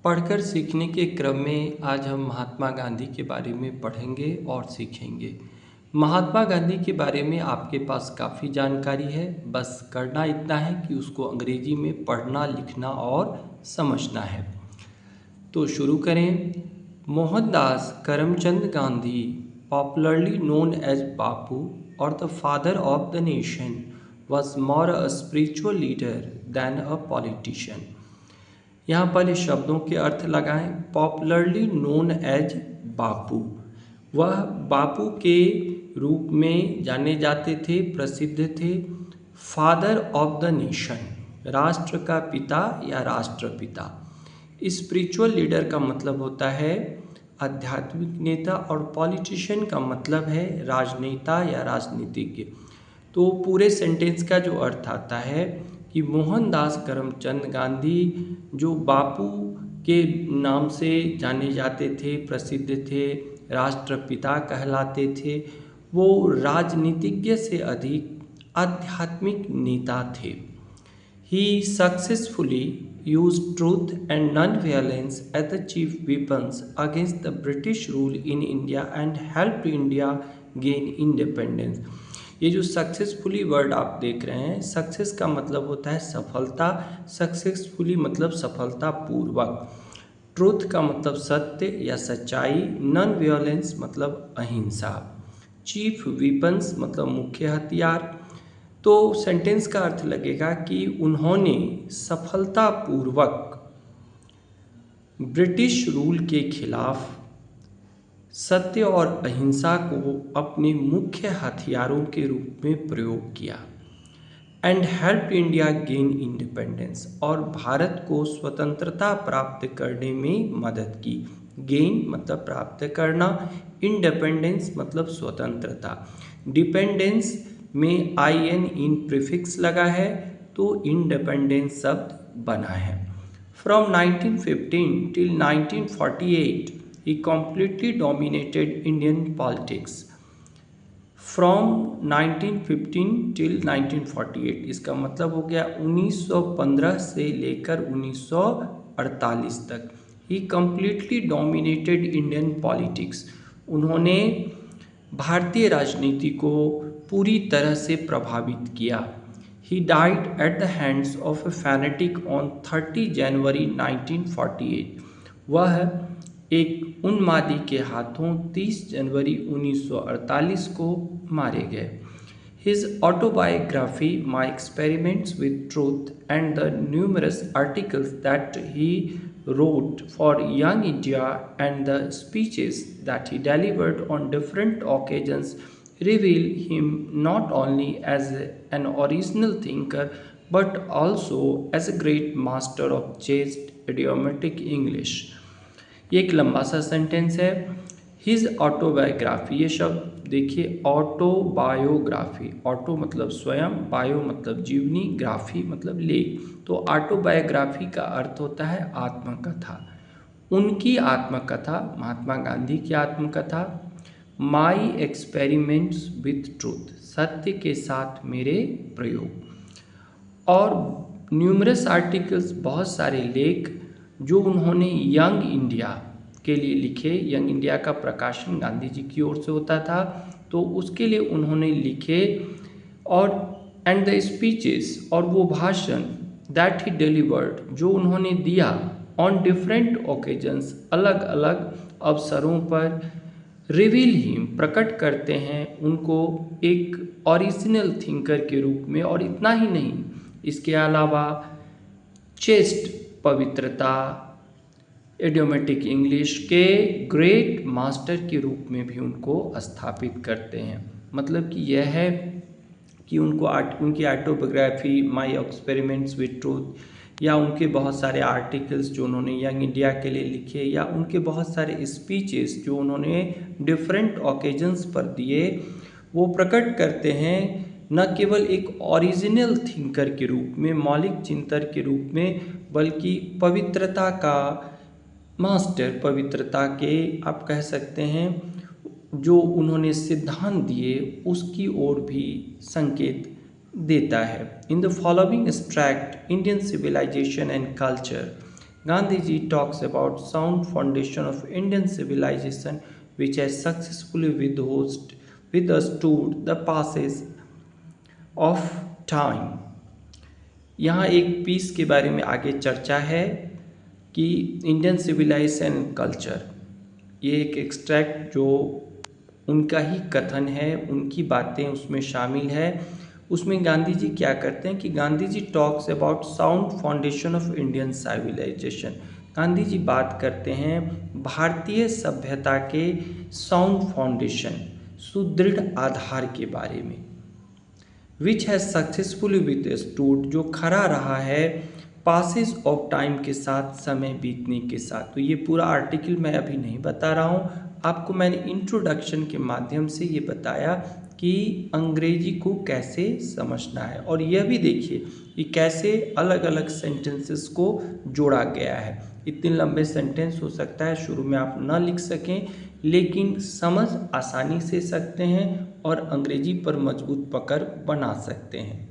पढ़कर सीखने के क्रम में आज हम महात्मा गांधी के बारे में पढ़ेंगे और सीखेंगे। महात्मा गांधी के बारे में आपके पास काफ़ी जानकारी है, बस करना इतना है कि उसको अंग्रेजी में पढ़ना, लिखना और समझना है। तो शुरू करें। Mohandas Karamchand Gandhi, popularly known as Bapu और the father of the nation, was more a spiritual leader than a politician। यहाँ पर इस शब्दों के अर्थ लगाएं। पॉपुलरली नोन एज बापू, वह बापू के रूप में जाने जाते थे, प्रसिद्ध थे। फादर ऑफ द नेशन, राष्ट्र का पिता या राष्ट्रपिता। स्पिरिचुअल लीडर का मतलब होता है आध्यात्मिक नेता और पॉलिटिशियन का मतलब है राजनेता या राजनीतिज्ञ। तो पूरे सेंटेंस का जो अर्थ आता है कि मोहनदास करमचंद गांधी जो बापू के नाम से जाने जाते थे, प्रसिद्ध थे, राष्ट्रपिता कहलाते थे, वो राजनीतिज्ञ से अधिक आध्यात्मिक नेता थे। He successfully used truth and non-violence as the chief weapons against the British rule in India and helped India gain independence। ये जो सक्सेसफुली वर्ड आप देख रहे हैं, सक्सेस का मतलब होता है सफलता, सक्सेसफुली मतलब सफलता पूर्वक, ट्रूथ का मतलब सत्य या सच्चाई, नॉन वायलेंस मतलब अहिंसा, चीफ वीपन्स मतलब मुख्य हथियार। तो सेंटेंस का अर्थ लगेगा कि उन्होंने सफलतापूर्वक ब्रिटिश रूल के खिलाफ सत्य और अहिंसा को अपने मुख्य हथियारों के रूप में प्रयोग किया। And help India gain independence, और भारत को स्वतंत्रता प्राप्त करने में मदद की। गेन मतलब प्राप्त करना, इंडिपेंडेंस मतलब स्वतंत्रता। डिपेंडेंस में IN इन प्रीफिक्स लगा है तो इंडिपेंडेंस शब्द बना है। From 1915 till 1948 he completely dominated Indian politics। From 1915 till 1948 इसका मतलब हो गया 1915 से लेकर 1948 तक। He completely dominated Indian politics, उन्होंने भारतीय राजनीति को पूरी तरह से प्रभावित किया। He died at the hands of a fanatic on 30 January 1948। वह एक उन्मादी के हाथों 30 जनवरी 1948 को मारे गए। His autobiography, My Experiments with Truth, and the numerous articles that he wrote for Young India and the speeches that he delivered on different occasions reveal him not only as an original thinker but also as a great master of chaste idiomatic English। ये एक लंबा सा sentence है। His autobiography, ये शब्द देखिए, autobiography, auto मतलब स्वयं, बायो मतलब जीवनी, ग्राफी मतलब लेख। तो ऑटोबायोग्राफी का अर्थ होता है आत्मकथा। उनकी आत्मकथा, महात्मा गांधी की आत्मकथा, माई एक्सपेरिमेंट्स विथ ट्रूथ, सत्य के साथ मेरे प्रयोग, और न्यूमरस आर्टिकल्स, बहुत सारे लेख जो उन्होंने यंग इंडिया के लिए लिखे। यंग इंडिया का प्रकाशन गांधी जी की ओर से होता था, तो उसके लिए उन्होंने लिखे। और एंड द स्पीचेस, और वो भाषण, दैट ही डिलीवर्ड, जो उन्होंने दिया, ऑन डिफरेंट ओकेजन्स, अलग अलग अवसरों पर, रिवील हिम, प्रकट करते हैं उनको एक ओरिजिनल थिंकर के रूप में। और इतना ही नहीं, इसके अलावा चेस्ट, पवित्रता, इडियोमेटिक इंग्लिश के ग्रेट मास्टर के रूप में भी उनको स्थापित करते हैं। मतलब कि यह है कि उनकी autobiography, my experiments with truth, या उनके बहुत सारे आर्टिकल्स जो उन्होंने यंग इंडिया के लिए लिखे, या उनके बहुत सारे स्पीचेस जो उन्होंने डिफरेंट ओकेजन्स पर दिए, वो प्रकट करते हैं न केवल एक ओरिजिनल थिंकर के रूप में, मौलिक चिंतक के रूप में, बल्कि पवित्रता का मास्टर, पवित्रता के आप कह सकते हैं, जो उन्होंने सिद्धांत दिए उसकी ओर भी संकेत देता है। In the following extract Indian civilisation and culture, Gandhiji talks about sound foundation of Indian civilization which has successfully withstood the passage of time। यहाँ एक पीस के बारे में आगे चर्चा है कि इंडियन सिविलाइजेशन कल्चर, ये एक एक्सट्रैक्ट जो उनका ही कथन है, उनकी बातें उसमें शामिल है। उसमें गांधी जी क्या करते हैं कि Gandhi ji talks about sound foundation of Indian civilisation. Gandhi ji बात करते हैं भारतीय सभ्यता के साउंड फाउंडेशन, सुदृढ़ आधार के बारे में, विच हैज़ सक्सेसफुली विथस्टूड, जो खड़ा रहा है पासेस ऑफ टाइम के साथ, समय बीतने के साथ। तो ये पूरा आर्टिकल मैं अभी नहीं बता रहा हूँ, आपको मैंने इंट्रोडक्शन के माध्यम से ये बताया कि अंग्रेजी को कैसे समझना है। और यह भी देखिए कि कैसे अलग अलग सेंटेंसेस को जोड़ा गया है। इतने लंबे सेंटेंस हो सकता है शुरू में आप ना लिख सकें, लेकिन समझ आसानी से सकते हैं और अंग्रेजी पर मजबूत पकड़ बना सकते हैं।